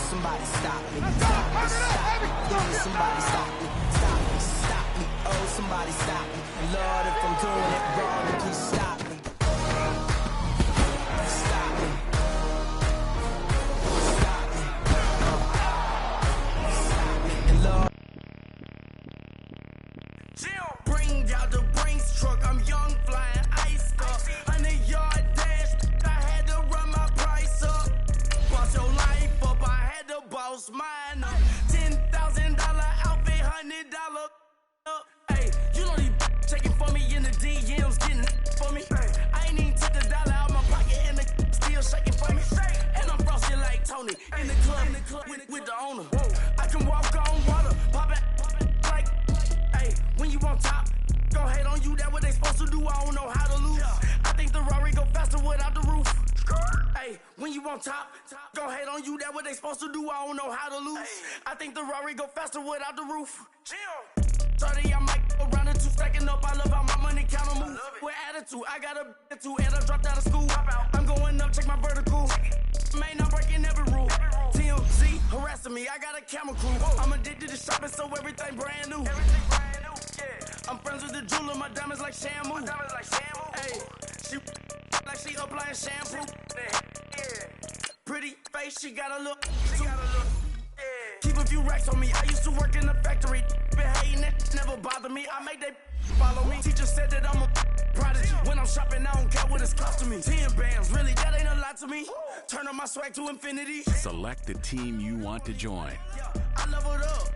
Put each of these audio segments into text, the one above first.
somebody stop me. Stop me, stop me. Yeah, somebody stop me. Stop me, stop me. Oh, somebody stop me. Lord, if I'm doing it wrong, then please stop me. Stop me. Stop me. Stop me. And Lord, bring out the Brinks truck. I'm young, flying ice up. 100-yard dash. I had to run my price up. Boss your life up. I had to boss mine up. $10,000 outfit, $100 up. Hey, you know these checking for me in the DMs, getting for me. I ain't even took a dollar out my pocket and the still shaking for me. And I'm frosty like Tony in the club with the owner. I can walk on water, pop it like, hey, when you on top, go hate on you, that what they supposed to do. I don't know how to lose. I think the Rari go faster without the roof. Hey, when you on top, go hate on you, that what they supposed to do. I don't know how to lose. I think the Rari go faster without the roof. 30, I might go round and two, stacking up. I love how my money count on move. With attitude, I got a attitude, and I dropped out of school. I'm going up, check my vertical. Man, I'm breaking every rule. TMZ harassing me, I got a camera crew. I'm addicted to shopping, so everything brand new. I'm friends with the jeweler, my diamonds like Shamu. Hey, she like she applying shampoo. Pretty face, she got a look. Keep a few racks on me. I used to work in the factory. Been hating it, never bother me. I make they follow me. Teacher said that I'm a prodigy. When I'm shopping, I don't care what it's costing me. 10 bands, really, that ain't a lot to me. Turn up my swag to infinity. Select the team you want to join. I leveled up.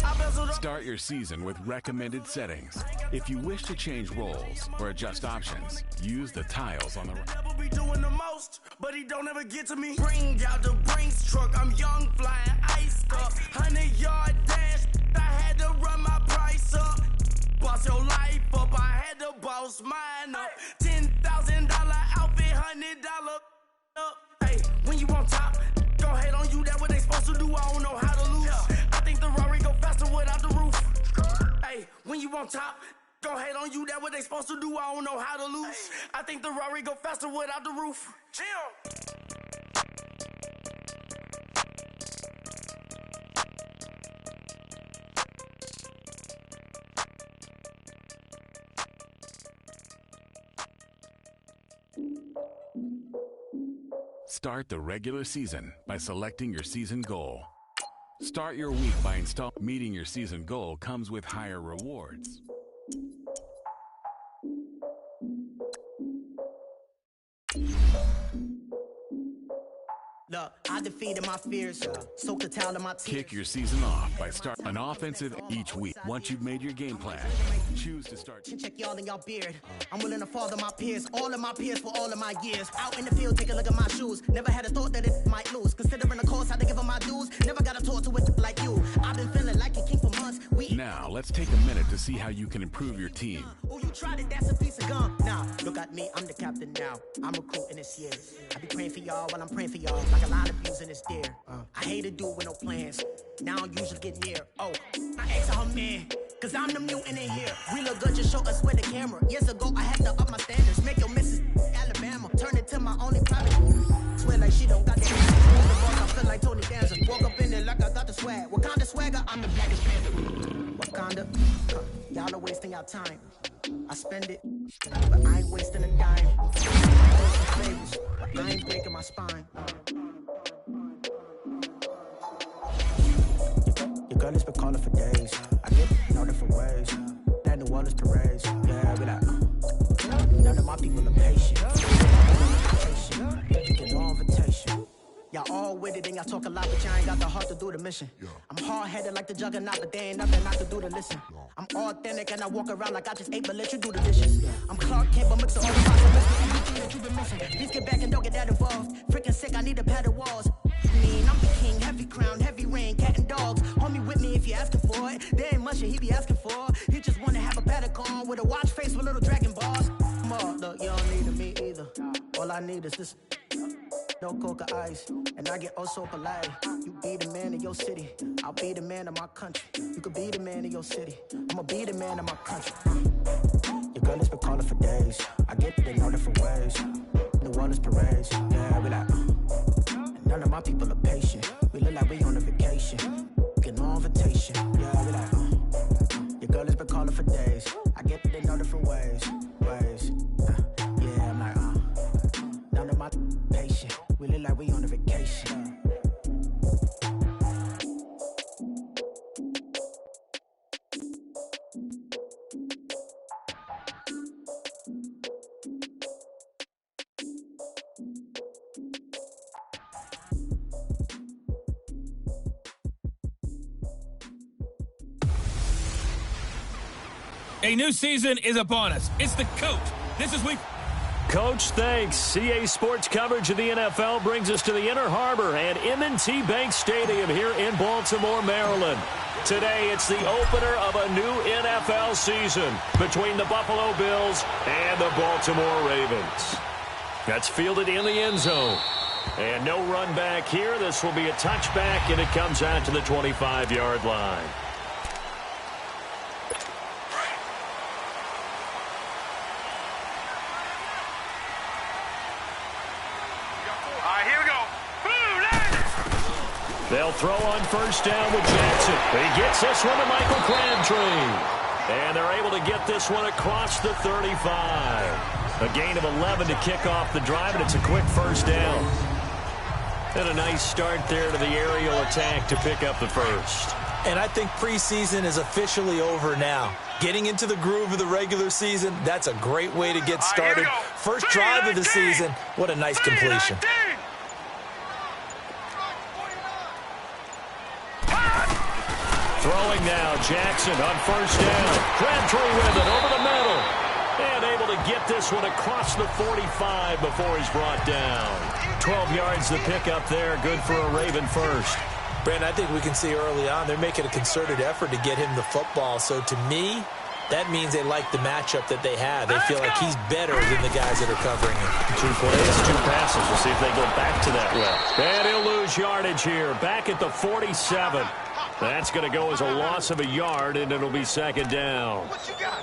I bezeled up. Start your season with recommended settings. If you wish to change roles or adjust options, use the tiles on the right. Never be doing the most, but he don't ever get to me. Bring out the Brinks truck. I'm young, flying ice up. 100-yard dash. I had to run my price up. Boss your life up. I had to boss mine up. $10,000 outfit, $100 up. Hey, when you on top, go hate on you. That what they supposed to do. I don't know how to lose. I think the Rari go faster without the roof. Hey, when you on top, go hate on you. That what they supposed to do. I don't know how to lose. I think the Rari go faster without the roof. Start the regular season by selecting your season goal. Start your week by meeting your season goal comes with higher rewards. Look, I defeated my fears, soaked the towel in my tears. Kick your season off by starting an offensive each week. Once you've made your game plan, choose to start. Check y'all in y'all beard. I'm willing to father my peers, all of my peers for all of my years. Out in the field, take a look at my shoes. Never had a thought that it might lose. Considering the course, I had to give them my dues. Never got a talk to it like you. I've been feeling like a king for months. Now, let's take a minute to see how you can improve your team. Oh, you tried it, that's a piece of gum. Now, look at me, I'm the captain now. I'm recruiting this year. I be praying for y'all while I'm praying for y'all. Like a lot of views in this deer. I hate to do it with no plans. Now I usually get near. Oh, I asked her man, cause I'm the mutant in here. We look good, just show us where the camera. Years ago, I had to up my standards. Make your missus Alabama. Turn it to my only private. Swear like she don't got the I feel like Tony Danza. Walk up in there like I got the swag. What kind of swagger? I'm the blackest panther. Wakanda, y'all are wasting your time. I spend it, but I ain't wasting a dime. Favors, but I ain't breaking my spine. Your girl has been calling for days. I get it all different ways. That New Orleans to raise. Yeah, we like, none of my people are patient. You get no invitation. Y'all all with it and y'all talk a lot, but y'all ain't got the heart to do the mission. I'm hard-headed like the juggernaut, but there ain't nothing I can do to listen. I'm authentic and I walk around like I just ate, but let you do the dishes. I'm Clark Kent, but mix all the parts and mix everything that you've been missing. Please get back and don't get that involved. Freaking sick, I need to pad the walls. I'm the king, heavy crown, heavy rain, cat and dogs. Homie with me if you asking for it. There ain't much that he be asking for. He just wanna have a paddock on with a watch face with little dragon balls. Look, you don't need me either. All I need is this. No coca ice, and I get oh so polite. You be the man of your city, I'll be the man of my country. You could be the man of your city, I'ma be the man of my country. Your girl has been calling for days. I get it in all different ways. New Orleans parades, yeah, we like. None of my people are patient. We look like we on a vacation. Get no invitation. Yeah, we like, your girl has been calling for days. I get that they know different ways. Yeah, I'm like, none of my patient. We look like we on a vacation. A new season is upon us. It's the coach. This is week. Coach, thanks. CA Sports coverage of the NFL brings us to the Inner Harbor and M&T Bank Stadium here in Baltimore, Maryland. Today, it's the opener of a new NFL season between the Buffalo Bills and the Baltimore Ravens. That's fielded in the end zone. And no run back here. This will be a touchback, and it comes out to the 25-yard line. They'll throw on first down with Jackson. He gets this one to Michael Crabtree. And they're able to get this one across the 35. A gain of 11 to kick off the drive, and it's a quick first down. And a nice start there to the aerial attack to pick up the first. And I think preseason is officially over now. Getting into the groove of the regular season, that's a great way to get started. First drive of the season, what a nice completion. Throwing now, Jackson on first down. Crabtree with it over the middle. And able to get this one across the 45 before he's brought down. 12 yards to pick up there. Good for a Raven first. Brandon, I think we can see early on they're making a concerted effort to get him the football. So to me, that means they like the matchup that they have. They feel like he's better than the guys that are covering him. 2 plays, 2 passes. We'll see if they go back to that route. And he'll lose yardage here. Back at the 47. That's going to go as a loss of a yard, and it'll be second down. What you got?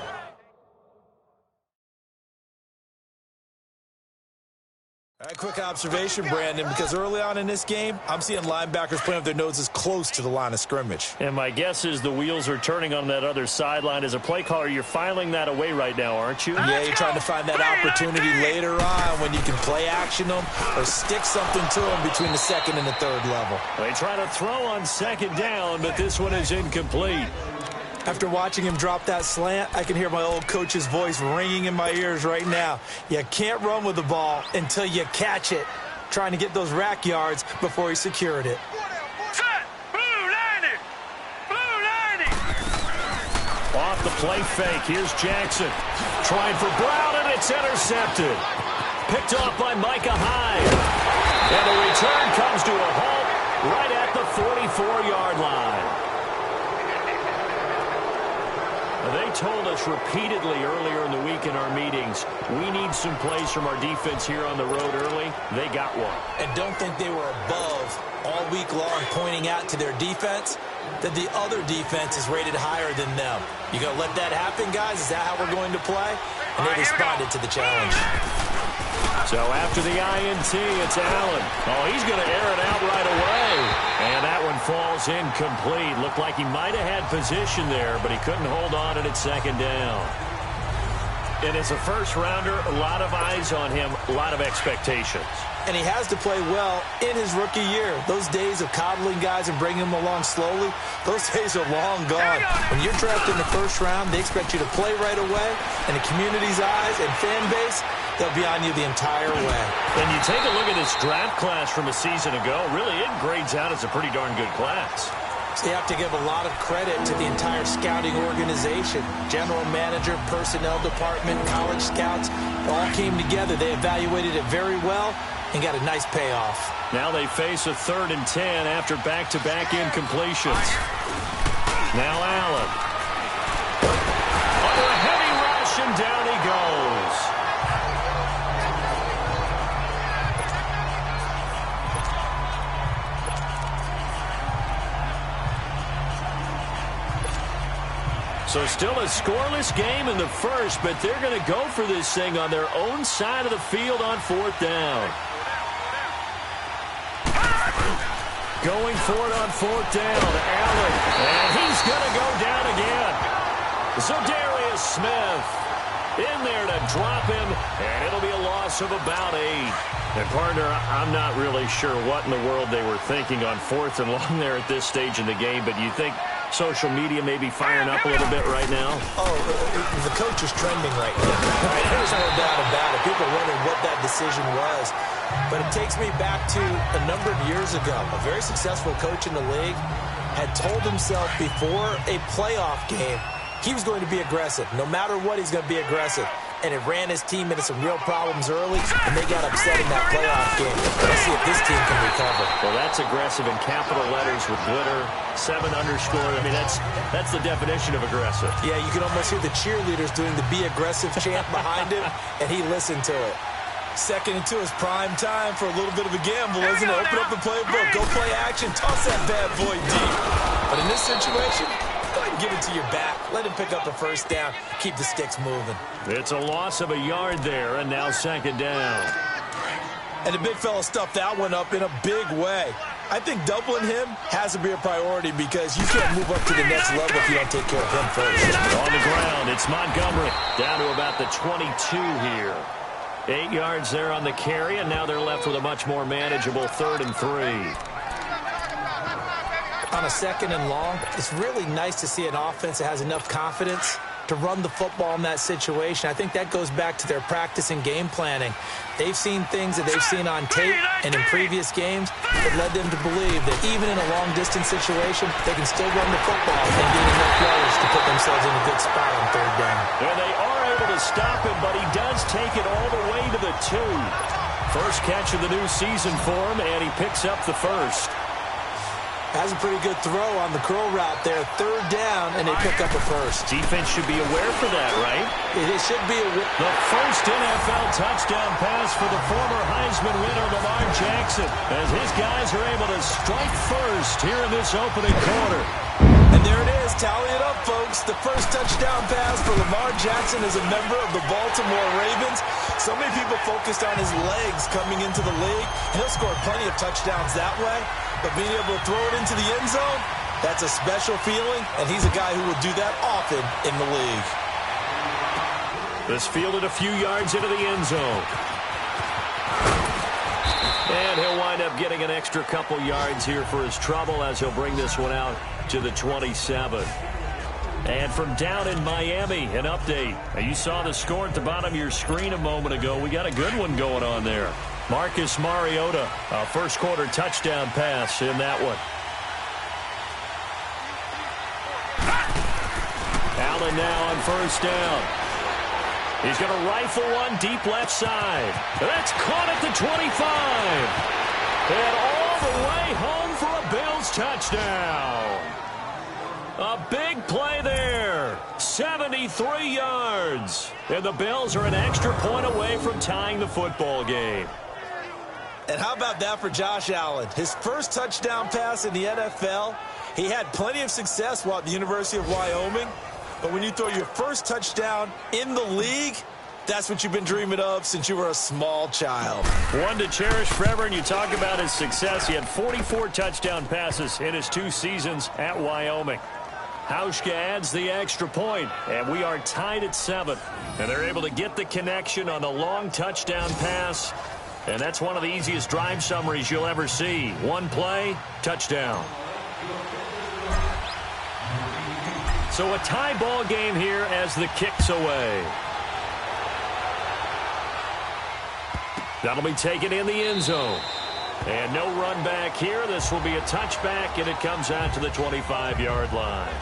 All right, quick observation, Brandon, because early on in this game, I'm seeing linebackers playing with their noses close to the line of scrimmage. And my guess is the wheels are turning on that other sideline. As a play caller, you're filing that away right now, aren't you? Yeah, you're trying to find that opportunity later on when you can play action them or stick something to them between the second and the third level. They try to throw on second down, but this one is incomplete. After watching him drop that slant, I can hear my old coach's voice ringing in my ears right now. You can't run with the ball until you catch it. Trying to get those rack yards before he secured it. Set! Blue 90! Blue 90! Off the play fake. Here's Jackson. Trying for Brown, and it's intercepted. Picked off by Micah Hyde. And the return comes to a halt right at the 44-yard line. They told us repeatedly earlier in the week in our meetings, we need some plays from our defense here on the road early. They got one. And don't think they were above all week long pointing out to their defense that the other defense is rated higher than them. You going to let that happen, guys? Is that how we're going to play? And they responded to the challenge. So after the INT, it's Allen. Oh, he's going to air it out right away. And that one falls incomplete. Looked like he might have had position there, but he couldn't hold on at second down. And as a first-rounder, a lot of eyes on him, a lot of expectations. And he has to play well in his rookie year. Those days of coddling guys and bringing them along slowly, those days are long gone. When you're drafted in the first round, they expect you to play right away. And the community's eyes and fan base, they'll be on you the entire way. And you take a look at this draft class from a season ago, really it grades out as a pretty darn good class. So you have to give a lot of credit to the entire scouting organization. General manager, personnel department, college scouts, all came together. They evaluated it very well and got a nice payoff. Now they face a 3rd and 10 after back-to-back incompletions. Now Allen. Under a heavy rush, and down he goes. So still a scoreless game in the first, but they're going to go for this thing on their own side of the field on 4th down. Going for it on 4th down. Allen. And he's going to go down again. Za'Darius Smith in there to drop him. And it'll be a loss of about 8. And, partner, I'm not really sure what in the world they were thinking on 4th and long there at this stage in the game. But do you think social media may be firing up a little bit right now? Oh, the coach is trending right now. There's no doubt about it. People are wondering what that decision was. But it takes me back to a number of years ago. A very successful coach in the league had told himself before a playoff game he was going to be aggressive. No matter what, he's going to be aggressive. And it ran his team into some real problems early, and they got upset in that playoff game. Let's see if this team can recover. Well, that's aggressive in capital letters with glitter, 7 underscore. I mean, that's the definition of aggressive. Yeah, you can almost hear the cheerleaders doing the be aggressive chant behind him, and he listened to it. 2nd and 2 is prime time for a little bit of a gamble, isn't it? Open up the playbook, go play action, toss that bad boy deep. But in this situation, go ahead and give it to your back. Let him pick up a 1st down. Keep the sticks moving. It's a loss of a yard there, and now 2nd down. And the big fella stuffed that one up in a big way. I think doubling him has to be a priority because you can't move up to the next level if you don't take care of him first. On the ground, it's Montgomery down to about the 22 here. 8 yards there on the carry, and now they're left with a much more manageable 3rd and 3. On a 2nd and long, it's really nice to see an offense that has enough confidence to run the football in that situation. I think that goes back to their practice and game planning. They've seen things that they've seen on tape and in previous games that led them to believe that even in a long-distance situation, they can still run the football and gain enough yards to put themselves in a good spot on 3rd down. And they are able to stop him, but he does take it all the way to the 2. First catch of the new season for him, and he picks up the 1st. Has a pretty good throw on the curl route there. 3rd down, and they pick up a 1st. Defense should be aware for that, right? It should be the first NFL touchdown pass for the former Heisman winner, Lamar Jackson, as his guys are able to strike first here in this opening quarter. And there it is. Tally it up, folks. The first touchdown pass for Lamar Jackson as a member of the Baltimore Ravens. So many people focused on his legs coming into the league. He'll score plenty of touchdowns that way. But being able to throw it into the end zone, that's a special feeling, and he's a guy who will do that often in the league. This fielded a few yards into the end zone. And he'll wind up getting an extra couple yards here for his trouble as he'll bring this one out to the 27. And from down in Miami, an update. Now, you saw the score at the bottom of your screen a moment ago. We got a good one going on there. Marcus Mariota, a first quarter touchdown pass in that one. Allen now on 1st down. He's going to rifle one deep left side. That's caught at the 25. And all the way home for a Bills touchdown. A big play there. 73 yards. And the Bills are an extra point away from tying the football game. And how about that for Josh Allen? His first touchdown pass in the NFL. He had plenty of success while at the University of Wyoming. But when you throw your first touchdown in the league, that's what you've been dreaming of since you were a small child. One to cherish forever, and you talk about his success. He had 44 touchdown passes in his 2 seasons at Wyoming. Hauschka adds the extra point, and we are tied at 7. And they're able to get the connection on the long touchdown pass. And that's one of the easiest drive summaries you'll ever see. One play, touchdown. So a tie ball game here as the kick's away. That'll be taken in the end zone. And no run back here. This will be a touchback, and it comes out to the 25-yard line.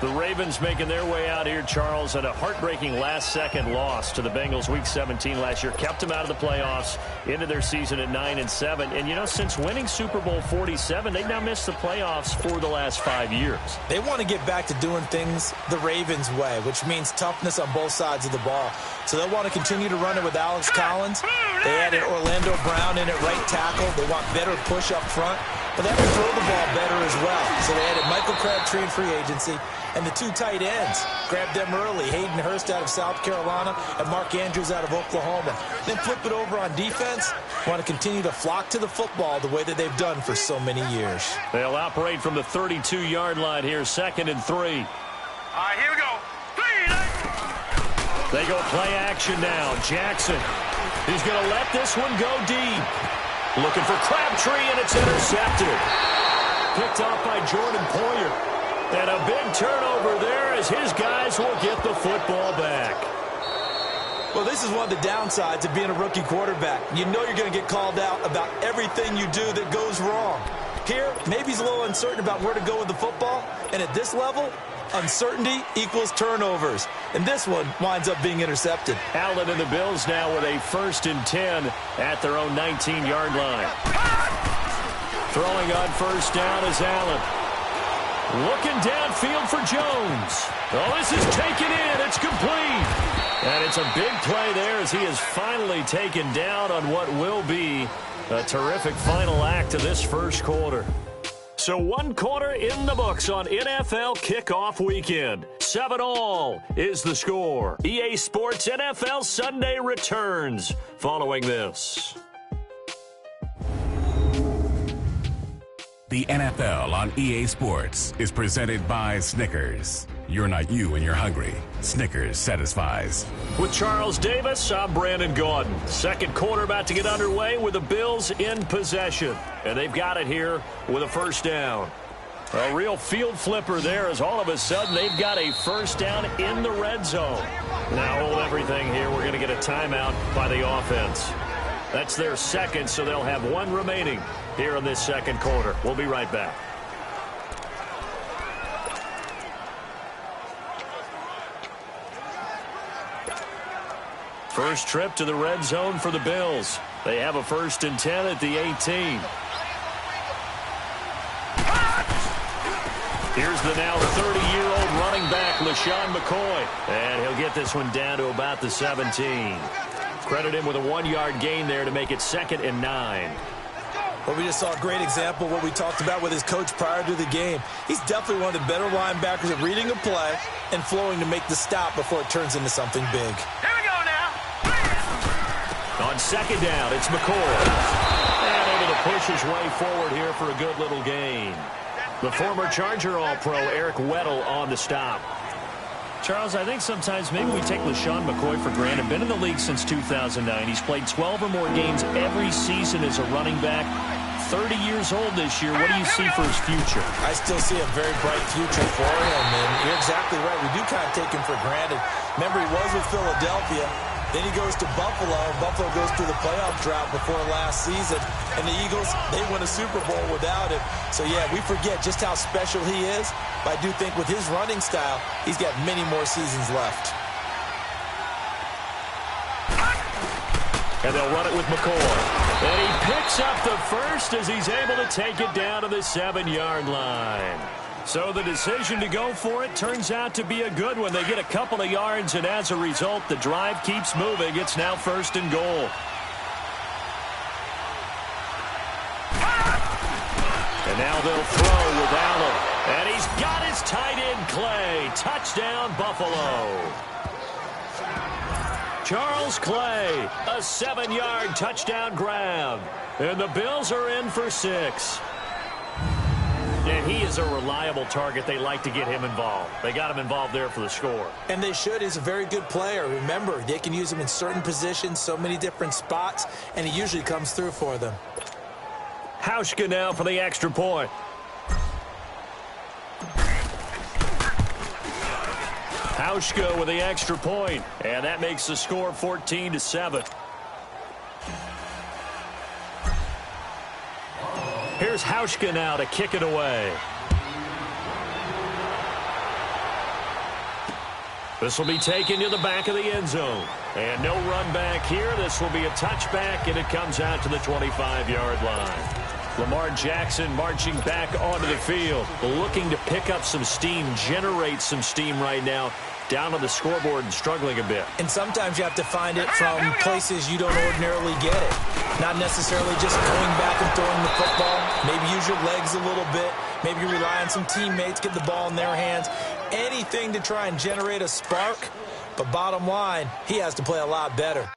The Ravens making their way out here, Charles, and a heartbreaking last-second loss to the Bengals Week 17 last year. Kept them out of the playoffs into their season at 9-7. And, you know, since winning Super Bowl 47, they've now missed the playoffs for the last 5 years. They want to get back to doing things the Ravens way, which means toughness on both sides of the ball. So they'll want to continue to run it with Alex Collins. They added Orlando Brown in at right tackle. They want better push up front. but they have to throw the ball better as well. So they added Michael Crabtree in free agency, and the 2 tight ends. Grabbed them early. Hayden Hurst out of South Carolina and Mark Andrews out of Oklahoma. Then flip it over on defense. Want to continue to flock to the football the way that they've done for so many years. They'll operate from the 32-yard line here, 2nd and 3. All right, here we go. They go play action now. Jackson. He's going to let this one go deep. Looking for Crabtree, and it's intercepted. Picked off by Jordan Poyer. And a big turnover there as his guys will get the football back. Well, this is one of the downsides of being a rookie quarterback. You know you're going to get called out about everything you do that goes wrong. Here, maybe he's a little uncertain about where to go with the football. And at this level, uncertainty equals turnovers. And this one winds up being intercepted. Allen and the Bills now with a 1st and 10 at their own 19-yard line. Throwing on 1st down is Allen. Looking downfield for Jones. Oh, this is taken in. It's complete. And it's a big play there as he is finally taken down on what will be a terrific final act of this first quarter. So 1 quarter in the books on NFL kickoff weekend. 7-all is the score. EA Sports NFL Sunday returns following this. The NFL on EA Sports is presented by Snickers. You're not you and you're hungry. Snickers satisfies. With Charles Davis, I'm Brandon Gaudin. Second quarter about to get underway with the Bills in possession. And they've got it here with a 1st down. A real field flipper there as all of a sudden they've got a 1st down in the red zone. Now hold everything here. We're going to get a timeout by the offense. That's their 2nd, so they'll have 1 remaining here in this 2nd quarter. We'll be right back. First trip to the red zone for the Bills. They have a 1st and 10 at the 18. Here's the now 30-year-old running back, LaShawn McCoy. And he'll get this one down to about the 17. Credit him with a 1-yard gain there to make it 2nd and 9. Well, we just saw a great example of what we talked about with his coach prior to the game. He's definitely one of the better linebackers at reading a play and flowing to make the stop before it turns into something big. Here we go now. On 2nd down, it's McCoy. And able to push his way forward here for a good little gain. The former Charger All-Pro Eric Weddle on the stop. Charles, I think sometimes maybe we take LaShawn McCoy for granted. Been in the league since 2009. He's played 12 or more games every season as a running back. 30 years old this year. What do you see for his future? I still see a very bright future for him, and you're exactly right. We do kind of take him for granted. Remember, he was with Philadelphia. Then he goes to Buffalo. Buffalo goes through the playoff drought before last season. And the Eagles, they win a Super Bowl without him. So, yeah, we forget just how special he is. But I do think with his running style, he's got many more seasons left. And they'll run it with McCoy. And he picks up the 1st as he's able to take it down to the 7-yard line. So the decision to go for it turns out to be a good one. They get a couple of yards, and as a result, the drive keeps moving. It's now 1st and goal. And now they'll throw with Allen. And he's got his tight end, Clay. Touchdown, Buffalo. Charles Clay, a 7-yard touchdown grab. And the Bills are in for 6. And he is a reliable target. They like to get him involved. They got him involved there for the score. And they should. He's a very good player. Remember, they can use him in certain positions, so many different spots, and he usually comes through for them. Hauschka now for the extra point. Hauschka with the extra point, and that makes the score 14-7. Here's Hauschka now to kick it away. This will be taken to the back of the end zone. And no run back here. This will be a touchback, and it comes out to the 25-yard line. Lamar Jackson marching back onto the field, looking to pick up some steam, generate some steam right now. Down on the scoreboard and struggling a bit. And sometimes you have to find it from places you don't ordinarily get it. Not necessarily just going back and throwing the football. Maybe use your legs a little bit. Maybe rely on some teammates, get the ball in their hands. Anything to try and generate a spark. But bottom line, he has to play a lot better.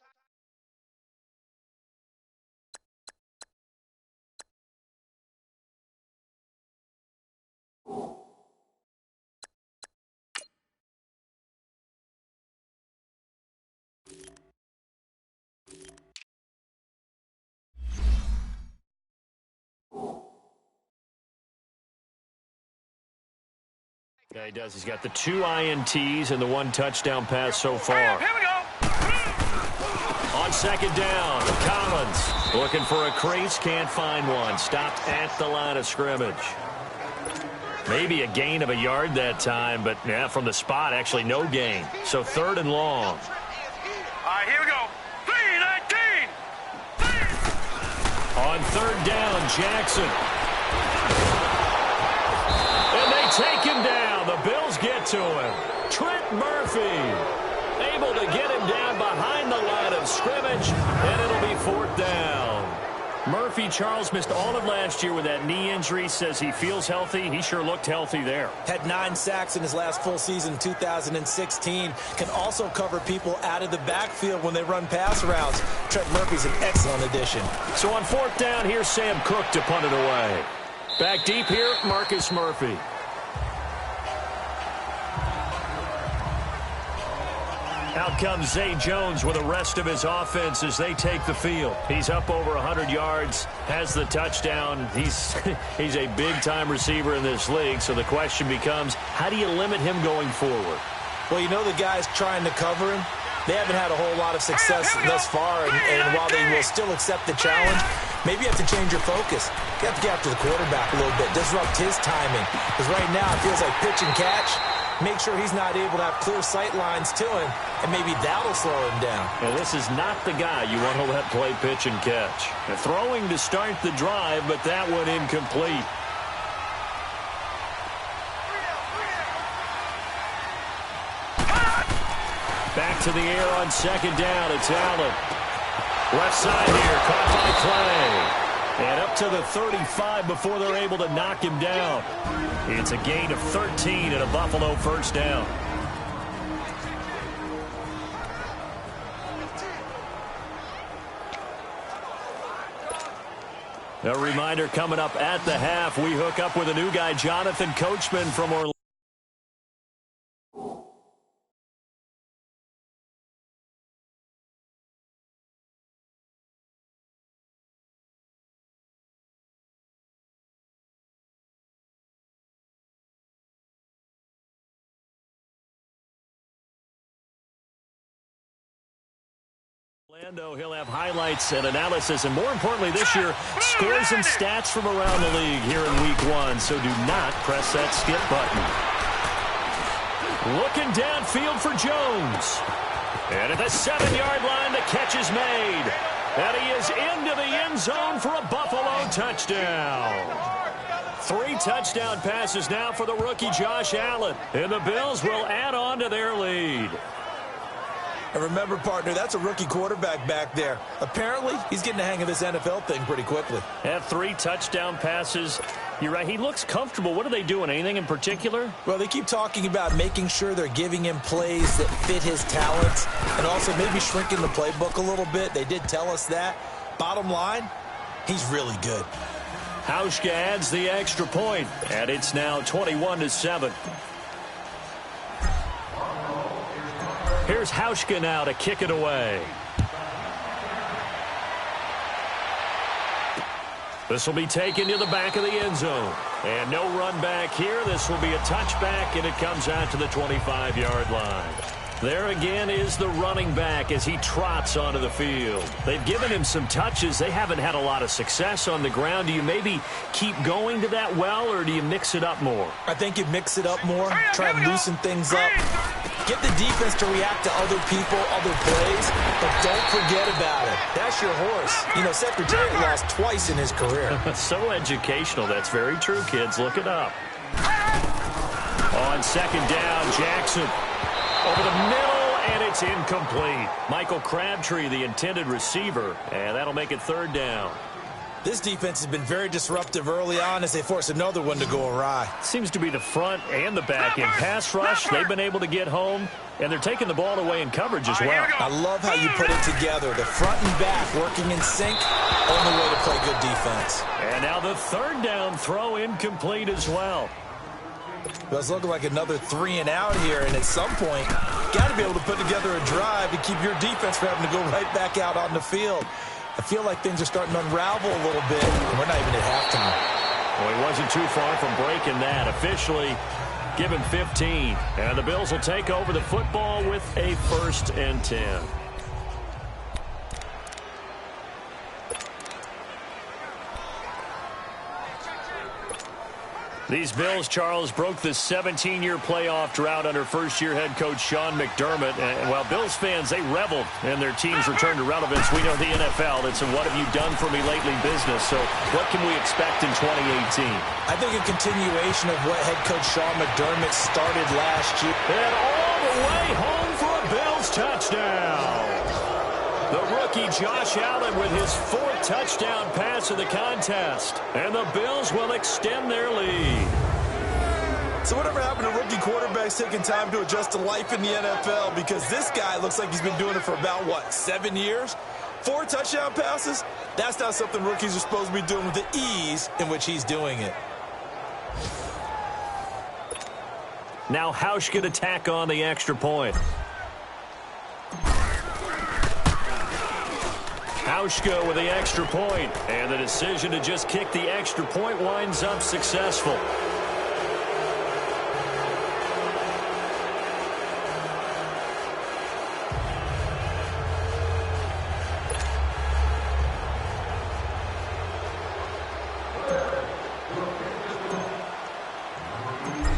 Yeah, he does. He's got the 2 INTs and the 1 touchdown pass so far. Here we go. On second down, Collins looking for a crease, can't find one. Stopped at the line of scrimmage. Maybe a gain of a yard that time, but yeah, from the spot, actually no gain. So 3rd and long. All right, here we go. 3-19. On 3rd down, Jackson. And they take him down. The Bills get to him. Trent Murphy able to get him down behind the line of scrimmage, and it'll be 4th down. Murphy, Charles, missed all of last year with that knee injury. Says he feels healthy. He sure looked healthy there. Had 9 sacks in his last full season, 2016. Can also cover people out of the backfield when they run pass routes. Trent Murphy's an excellent addition. So on 4th down, here's Sam Cook to punt it away. Back deep here, Marcus Murphy. Out comes Zay Jones with the rest of his offense as they take the field. He's up over 100 yards, has the touchdown. He's a big-time receiver in this league, so the question becomes, how do you limit him going forward? Well, you know the guys trying to cover him, they haven't had a whole lot of success thus far, and while they will still accept the challenge, maybe you have to change your focus. You have to get after the quarterback a little bit, disrupt his timing, because right now it feels like pitch and catch. Make sure he's not able to have clear sight lines to him, and maybe that'll slow him down. And this is not the guy you want to let play pitch and catch. And throwing to start the drive, but that one incomplete. Back to the air on second down. It's Allen. Left side here, caught by Clay. And up to the 35 before they're able to knock him down. It's a gain of 13 and a Buffalo 1st down. A reminder coming up at the half, we hook up with a new guy, Jonathan Coachman from Orlando. He'll have highlights and analysis, and more importantly this year, scores and stats from around the league here in Week 1, so do not press that skip button. Looking downfield for Jones. And at the 7-yard line, the catch is made. And he is into the end zone for a Buffalo touchdown. 3 touchdown passes now for the rookie Josh Allen, and the Bills will add on to their lead. And remember, partner, that's a rookie quarterback back there. Apparently, he's getting the hang of this NFL thing pretty quickly. Had 3 touchdown passes. You're right. He looks comfortable. What are they doing? Anything in particular? Well, they keep talking about making sure they're giving him plays that fit his talents and also maybe shrinking the playbook a little bit. They did tell us that. Bottom line, he's really good. Hauschka adds the extra point, and it's now 21-7. Here's Hauschka now to kick it away. This will be taken to the back of the end zone. And no run back here. This will be a touchback, and it comes out to the 25-yard line. There again is the running back as he trots onto the field. They've given him some touches. They haven't had a lot of success on the ground. Do you maybe keep going to that well, or do you mix it up more? I think you mix it up more, try and loosen things up. Get the defense to react to other people, other plays, but don't forget about it. That's your horse. You know, Secretary lost twice in his career. So educational. That's very true, kids. Look it up. On second down, Jackson. Over the middle, and it's incomplete. Michael Crabtree, the intended receiver, and that'll make it 3rd down. This defense has been very disruptive early on as they force another one to go awry. Seems to be the front and the back end. Pass rush, they've been able to get home, and they're taking the ball away in coverage as well. I love how you put it together. The front and back working in sync, only way to play good defense. And now the third down throw incomplete as well. It was looking like another 3 and out here, and at some point, got to be able to put together a drive to keep your defense from having to go right back out on the field. I feel like things are starting to unravel a little bit, and we're not even at halftime. Well, he wasn't too far from breaking that. Officially given 15, and the Bills will take over the football with a 1st and 10. These Bills, Charles, broke the 17-year playoff drought under first-year head coach Sean McDermott. And while Bills fans, they reveled in their team's return to relevance, we know the NFL, it's a what have you done for me lately business. So what can we expect in 2018? I think a continuation of what head coach Sean McDermott started last year. And all the way home for a Bills touchdown. The rookie Josh Allen with his 4th touchdown pass of the contest. And the Bills will extend their lead. So whatever happened to rookie quarterbacks taking time to adjust to life in the NFL? Because this guy looks like he's been doing it for about, 7 years? 4 touchdown passes? That's not something rookies are supposed to be doing with the ease in which he's doing it. Now Hauschka to tack on the extra point. Hauschka with the extra point, and the decision to just kick the extra point winds up successful.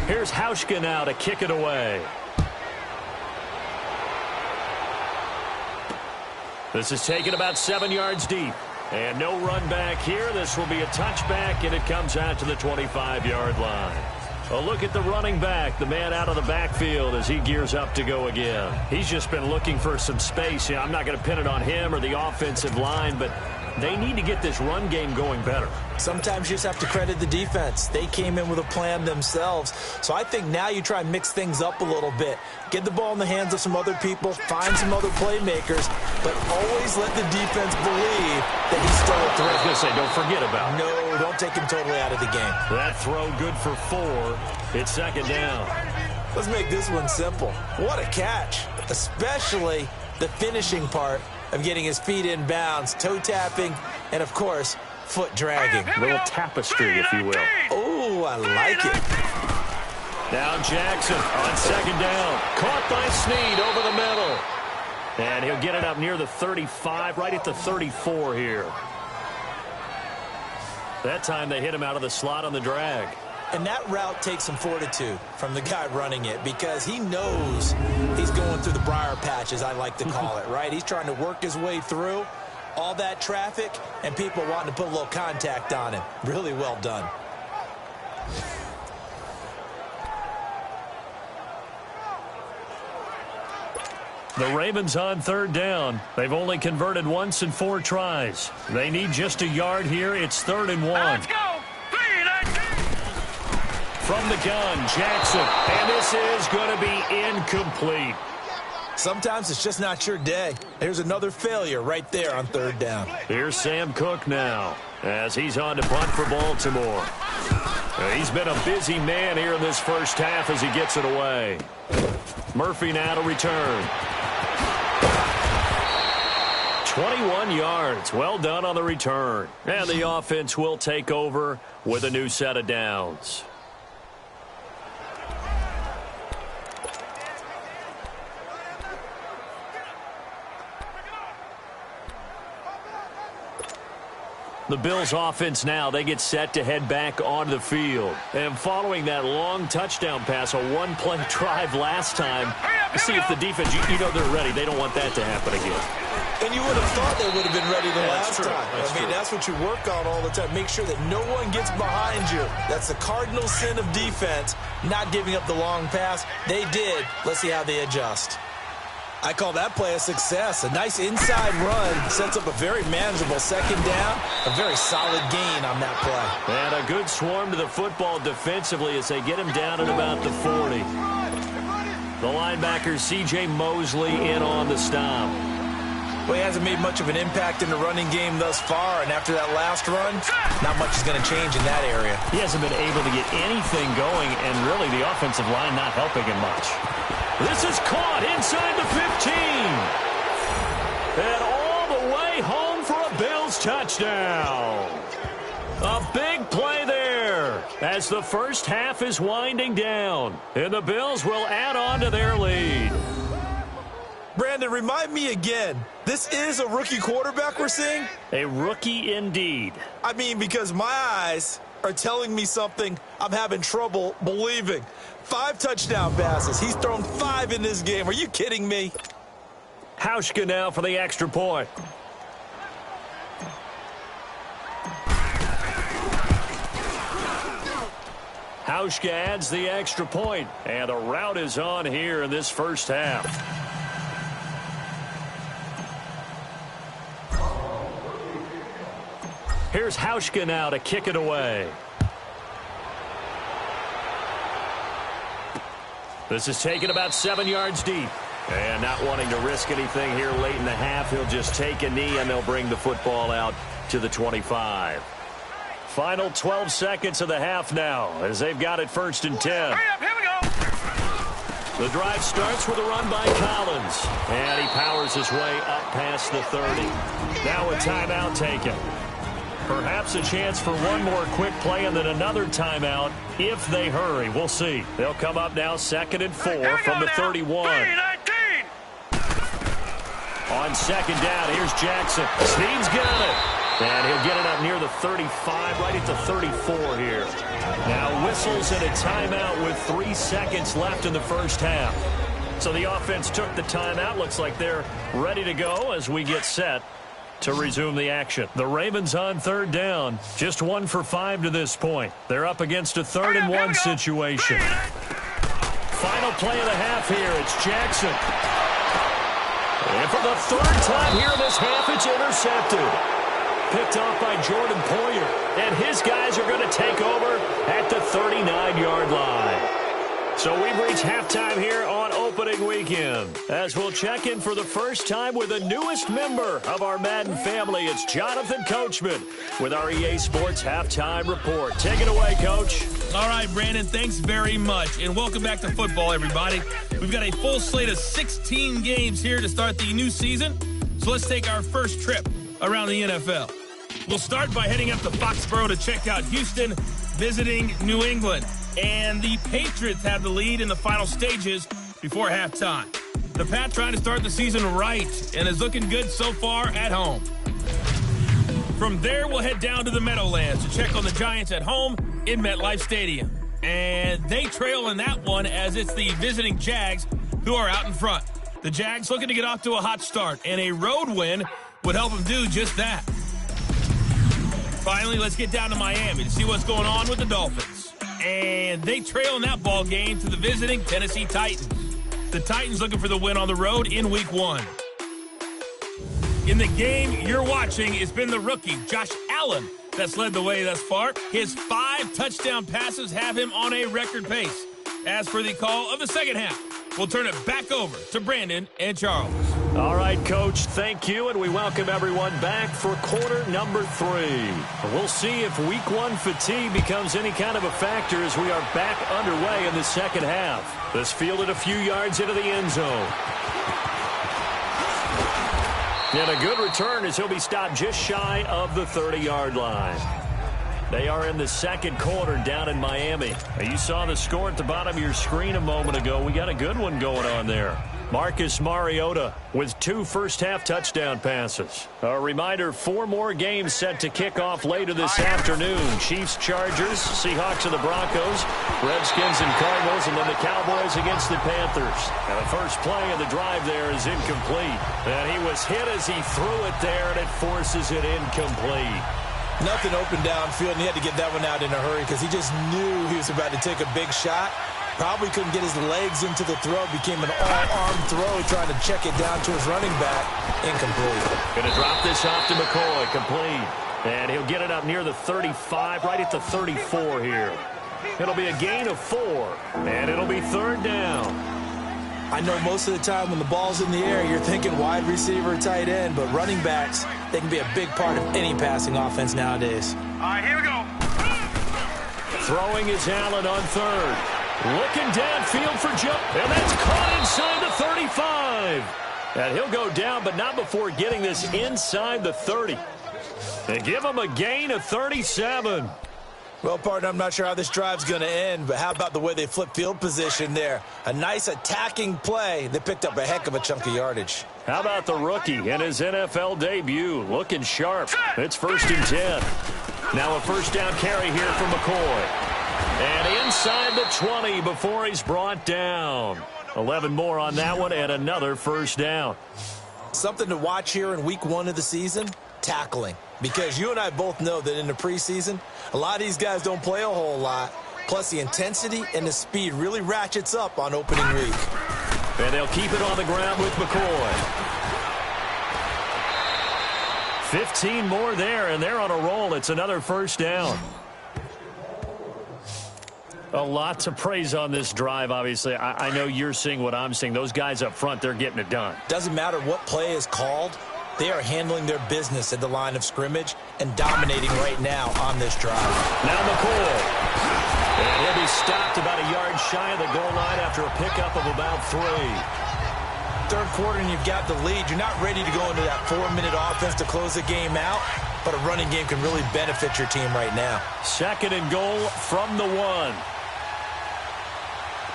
Here's Hauschka now to kick it away. This is taken about 7 yards deep. And no run back here. This will be a touchback, and it comes out to the 25-yard line. A look at the running back, the man out of the backfield as he gears up to go again. He's just been looking for some space. I'm not going to pin it on him or the offensive line, but they need to get this run game going better. Sometimes you just have to credit the defense. They came in with a plan themselves. So I think now you try and mix things up a little bit. Get the ball in the hands of some other people, find some other playmakers, but always let the defense believe that he's still a threat. I was going to say, don't forget about him. No, don't take him totally out of the game. That throw good for 4. It's 2nd down. Let's make this one simple. What a catch, especially the finishing part of getting his feet in bounds, toe tapping, and, of course, foot dragging. A little tapestry, if you will. Oh, I like it. Now Jackson on 2nd down. Caught by Snead over the middle. And he'll get it up near the 35, right at the 34 here. That time they hit him out of the slot on the drag. And that route takes some fortitude from the guy running it because he knows he's going through the briar patch, as I like to call it, right? He's trying to work his way through all that traffic and people wanting to put a little contact on him. Really well done. The Ravens on 3rd down. They've only converted once in 4 tries. They need just a yard here. It's 3rd and 1. Let's go. From the gun, Jackson. And this is going to be incomplete. Sometimes it's just not your day. There's another failure right there on 3rd down. Here's Sam Cook now as he's on to punt for Baltimore. He's been a busy man here in this first half as he gets it away. Murphy now to return. 21 yards. Well done on the return. And the offense will take over with a new set of downs. The Bills offense now, they get set to head back onto the field. And following that long touchdown pass, a one-play drive last time, see if the defense, you know they're ready. They don't want that to happen again. And you would have thought they would have been ready the last time. I mean, that's what you work on all the time. Make sure that no one gets behind you. That's the cardinal sin of defense, not giving up the long pass. They did. Let's see how they adjust. I call that play a success. A nice inside run sets up a very manageable second down. A very solid gain on that play. And a good swarm to the football defensively as they get him down at about the 40. The linebacker, C.J. Mosley, in on the stop. Well, he hasn't made much of an impact in the running game thus far, and after that last run, not much is going to change in that area. He hasn't been able to get anything going, and really the offensive line not helping him much. This is caught inside the 15. And all the way home for a Bills touchdown. A big play there as the first half is winding down. And the Bills will add on to their lead. Brandon, remind me again, this is a rookie quarterback we're seeing? A rookie indeed. I mean, because my eyes are telling me something I'm having trouble believing. 5 touchdown passes. He's thrown 5 in this game. Are you kidding me? Hauschka now for the extra point. Hauschka adds the extra point, and the route is on here in this first half. Here's Hauschka now to kick it away. This is taken about 7 yards deep. And not wanting to risk anything here late in the half, he'll just take a knee and they'll bring the football out to the 25. Final 12 seconds of the half now as they've got it 1st and 10. Hurry up, here we go. The drive starts with a run by Collins. And he powers his way up past the 30. Now a timeout taken. Perhaps a chance for one more quick play and then another timeout if they hurry. We'll see. They'll come up now 2nd and 4 from the 31. On 2nd down, here's Jackson. Snead's got it. And he'll get it up near the 35, right at the 34 here. Now whistles and a timeout with 3 seconds left in the first half. So the offense took the timeout. Looks like they're ready to go as we get set to resume the action. The Ravens on 3rd down. Just 1 for 5 to this point. They're up against a 3rd and 1 situation. Final play of the half here. It's Jackson. And for the 3rd time here in this half, it's intercepted. Picked off by Jordan Poyer. And his guys are going to take over at the 39-yard line. So we've reached halftime here on opening weekend. As we'll check in for the first time with the newest member of our Madden family. It's Jonathan Coachman with our EA Sports Halftime Report. Take it away, Coach. All right, Brandon, thanks very much. And welcome back to football, everybody. We've got a full slate of 16 games here to start the new season. So let's take our first trip around the NFL. We'll start by heading up to Foxborough to check out Houston visiting New England. And the Patriots have the lead in the final stages before halftime. The Pats trying to start the season right and is looking good so far at home. From there, we'll head down to the Meadowlands to check on the Giants at home in MetLife Stadium. And they trail in that one as it's the visiting Jags who are out in front. The Jags looking to get off to a hot start, and a road win would help them do just that. Finally, let's get down to Miami to see what's going on with the Dolphins. And they trail in that ball game to the visiting Tennessee Titans. The Titans looking for the win on the road in Week 1. In the game you're watching, it's been the rookie, Josh Allen, that's led the way thus far. His 5 touchdown passes have him on a record pace. As for the call of the second half, we'll turn it back over to Brandon and Charles. All right, Coach, thank you, and we welcome everyone back for quarter number 3. We'll see if Week 1 fatigue becomes any kind of a factor as we are back underway in the second half. This fielded a few yards into the end zone. And a good return as he'll be stopped just shy of the 30-yard line. They are in the second quarter down in Miami. You saw the score at the bottom of your screen a moment ago. We got a good one going on there. Marcus Mariota with 2 first-half touchdown passes. A reminder, 4 more games set to kick off later this afternoon. Chiefs, Chargers, Seahawks and the Broncos, Redskins and Cardinals, and then the Cowboys against the Panthers. And the first play of the drive there is incomplete. And he was hit as he threw it there, and it forces it incomplete. Nothing open downfield, and he had to get that one out in a hurry because he just knew he was about to take a big shot. Probably couldn't get his legs into the throw. Became an all-arm throw, trying to check it down to his running back. Incomplete. Going to drop this off to McCoy. Complete. And he'll get it up near the 35, right at the 34 here. It'll be a gain of 4, and it'll be 3rd down. I know most of the time when the ball's in the air, you're thinking wide receiver, tight end, but running backs, they can be a big part of any passing offense nowadays. All right, here we go. Throwing is Allen on 3rd. Looking downfield for Joe, and that's caught inside the 35. And he'll go down, but not before getting this inside the 30. They give him a gain of 37. Well, partner, I'm not sure how this drive's going to end, but how about the way they flip field position there? A nice attacking play. They picked up a heck of a chunk of yardage. How about the rookie in his NFL debut? Looking sharp. It's 1st and 10. Now a 1st down carry here from McCoy. And inside the 20 before he's brought down. 11 more on that one and another 1st down. Something to watch here in week 1 of the season, tackling. Because you and I both know that in the preseason, a lot of these guys don't play a whole lot. Plus, the intensity and the speed really ratchets up on opening week. And they'll keep it on the ground with McCoy. 15 more there, and they're on a roll. It's another 1st down. A lot to praise on this drive, obviously. I know you're seeing what I'm seeing. Those guys up front, they're getting it done. Doesn't matter what play is called. They are handling their business at the line of scrimmage and dominating right now on this drive. Now McCoy. And he'll be stopped about a yard shy of the goal line after a pickup of about 3. 3rd quarter and you've got the lead. You're not ready to go into that 4-minute offense to close the game out, but a running game can really benefit your team right now. 2nd and goal from the 1.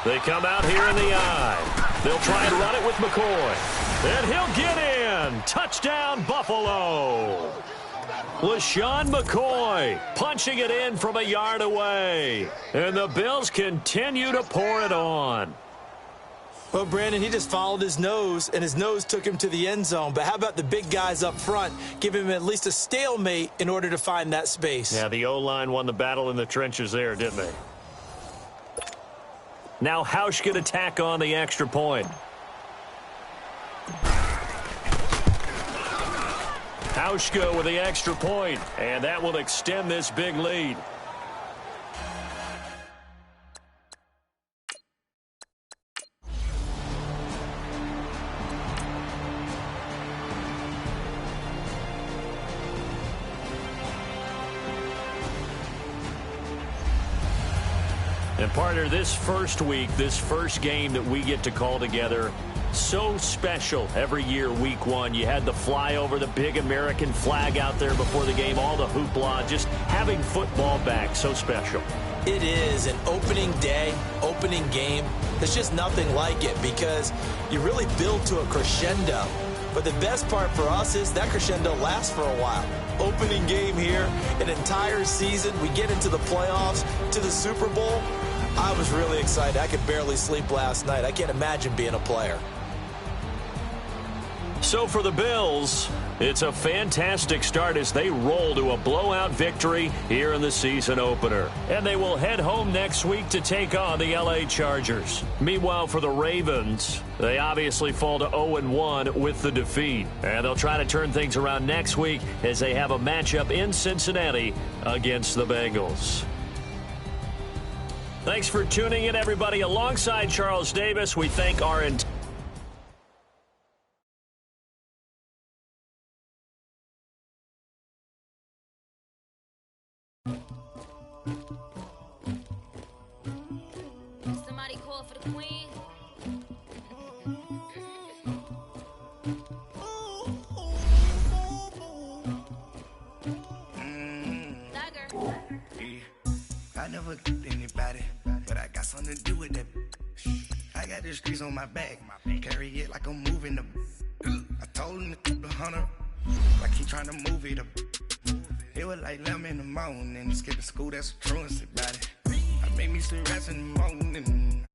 They come out here in the eye. They'll try and run it with McCoy. And he'll get in. Touchdown, Buffalo. LaShawn McCoy punching it in from a yard away. And the Bills continue to pour it on. Well, Brandon, he just followed his nose, and his nose took him to the end zone. But how about the big guys up front? Give him at least a stalemate in order to find that space. Yeah, the O-line won the battle in the trenches there, didn't they? Now Hausch going to tack on the extra point. Hauschka with the extra point, and that will extend this big lead. And partner, this first week, this first game that we get to call together, so special every year, week 1. You had the flyover, the big American flag out there before the game, all the hoopla, just having football back, so special. It is an opening day, opening game. There's just nothing like it because you really build to a crescendo. But the best part for us is that crescendo lasts for a while. Opening game here, an entire season. We get into the playoffs, to the Super Bowl. I was really excited. I could barely sleep last night. I can't imagine being a player. So for the Bills, it's a fantastic start as they roll to a blowout victory here in the season opener. And they will head home next week to take on the LA Chargers. Meanwhile, for the Ravens, they obviously fall to 0-1 with the defeat. And they'll try to turn things around next week as they have a matchup in Cincinnati against the Bengals. Thanks for tuning in, everybody. Alongside Charles Davis, we thank our entire Somebody call for the queen. I never anybody, but I got something to do with that. I got the streets on my back, carry it like I'm moving the. I told him to keep the 100, like he trying to move it up. It was like 11 in the morning, skipping school, that's a truancy about it. I made me some rest in the morning.